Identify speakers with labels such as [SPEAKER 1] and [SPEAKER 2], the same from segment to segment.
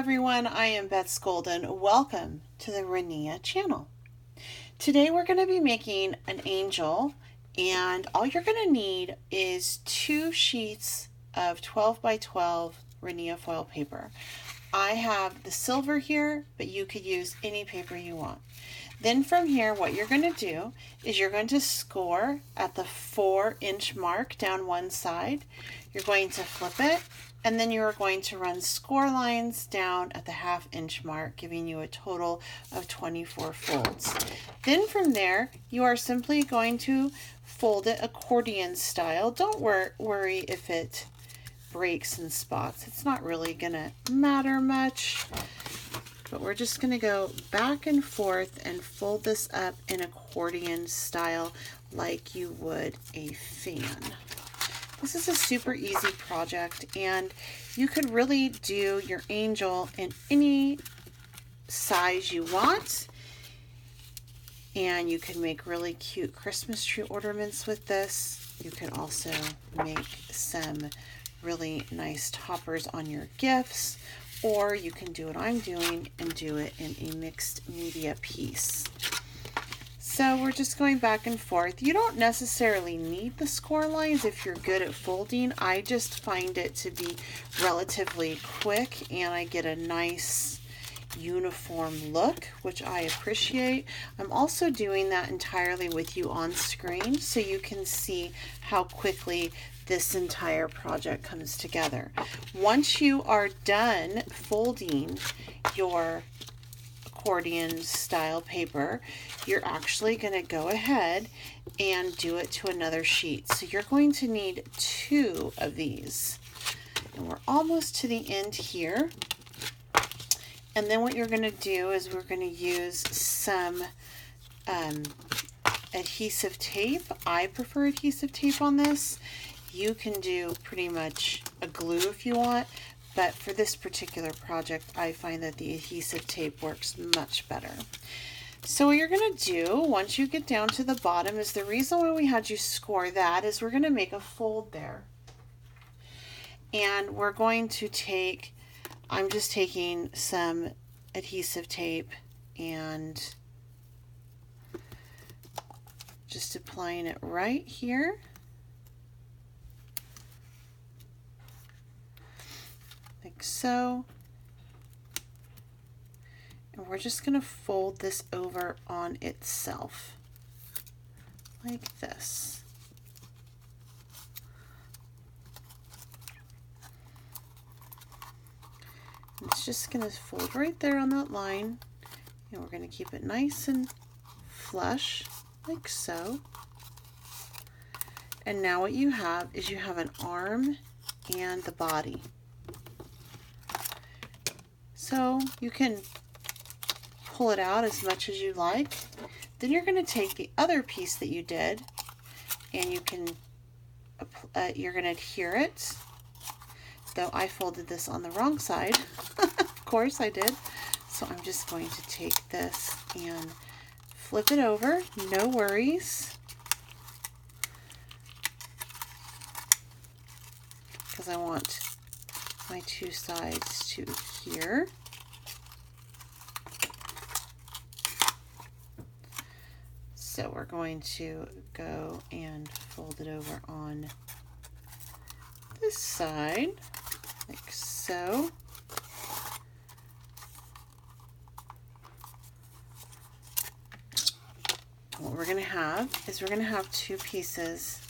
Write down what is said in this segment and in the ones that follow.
[SPEAKER 1] everyone, I am Beth Golden. Welcome to the Rinea channel. Today we're going to be making an angel, and all you're going to need is 2 sheets of 12 by 12 Rinea foil paper. I have the silver here, but you could use any paper you want. Then from here, what you're going to do is you're going to score at the 4-inch mark down one side. You're going to flip it, and then you're going to run score lines down at the 1/2-inch mark, giving you a total of 24 folds. Then from there, you are simply going to fold it accordion style. Don't worry if it breaks in spots. It's not really gonna matter much, but we're just gonna go back and forth and fold this up in accordion style like you would a fan. This is a super easy project, and you could really do your angel in any size you want, and you can make really cute Christmas tree ornaments with this. You can also make some really nice toppers on your gifts, or you can do what I'm doing and do it in a mixed media piece. So we're just going back and forth. You don't necessarily need the score lines if you're good at folding. I just find it to be relatively quick, and I get a nice uniform look, which I appreciate. I'm also doing that entirely with you on screen so you can see how quickly this entire project comes together. Once you are done folding your accordion style paper, you're actually going to go ahead and do it to another sheet. So you're going to need 2 of these, and we're almost to the end here. And then what you're going to do is we're going to use some adhesive tape. I prefer adhesive tape on this. You can do pretty much a glue if you want, but for this particular project, I find that the adhesive tape works much better. So what you're going to do once you get down to the bottom is, the reason why we had you score that is we're going to make a fold there. And we're going to take, I'm just taking some adhesive tape and just applying it right here. Like so. And we're just going to fold this over on itself like this. It's just going to fold right there on that line, and we're going to keep it nice and flush like so. And now what you have is you have an arm and the body. So you can pull it out as much as you like. Then you're going to take the other piece that you did, and you can you're going to adhere it. Though I folded this on the wrong side. Of course I did. So I'm just going to take this and flip it over. No worries, because I want my 2 sides to adhere. So we're going to go and fold it over on this side, like so. What we're going to have is we're going to have 2 pieces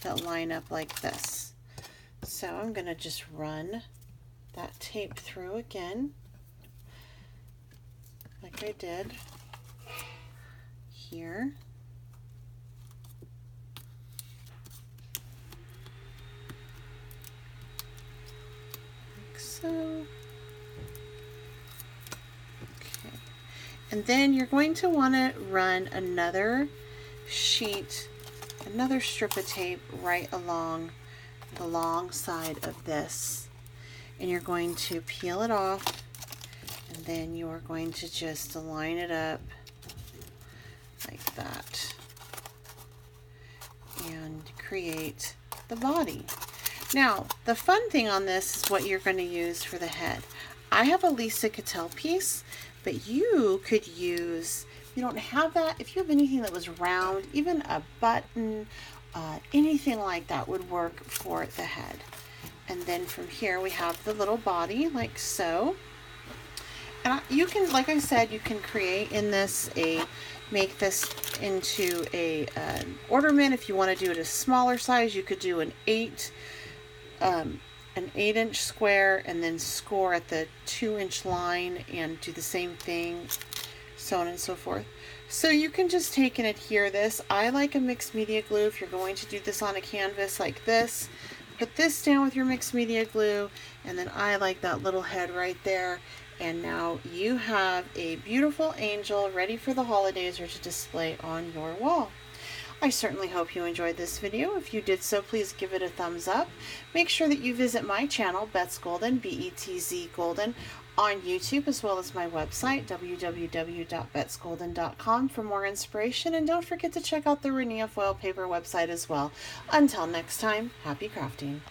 [SPEAKER 1] that line up like this. So I'm going to just run that tape through again, like I did here. Like so. Okay. And then you're going to want to run another sheet, another strip of tape right along the long side of this, and you're going to peel it off, and then you are going to just line it up like that and create the body. Now the fun thing on this is what you're going to use for the head. I have a Lisa Cattell piece, but you could use, if you don't have that, if you have anything that was round, even a button, anything like that would work for the head. And then from here we have the little body like so. And you can, like I said, you can create in this make this into a ornament. If you want to do it a smaller size, you could do an 8-inch square and then score at the 2-inch line and do the same thing, so on and so forth. So you can just take and adhere this. I like a mixed media glue. If you're going to do this on a canvas like this, put this down with your mixed media glue, and then I like that little head right there. And now you have a beautiful angel ready for the holidays or to display on your wall. I certainly hope you enjoyed this video. If you did so, please give it a thumbs up. Make sure that you visit my channel, Betz Golden, B-E-T-Z Golden, on YouTube, as well as my website, www.betzgolden.com, for more inspiration. And don't forget to check out the Rinea Foiled Paper website as well. Until next time, happy crafting.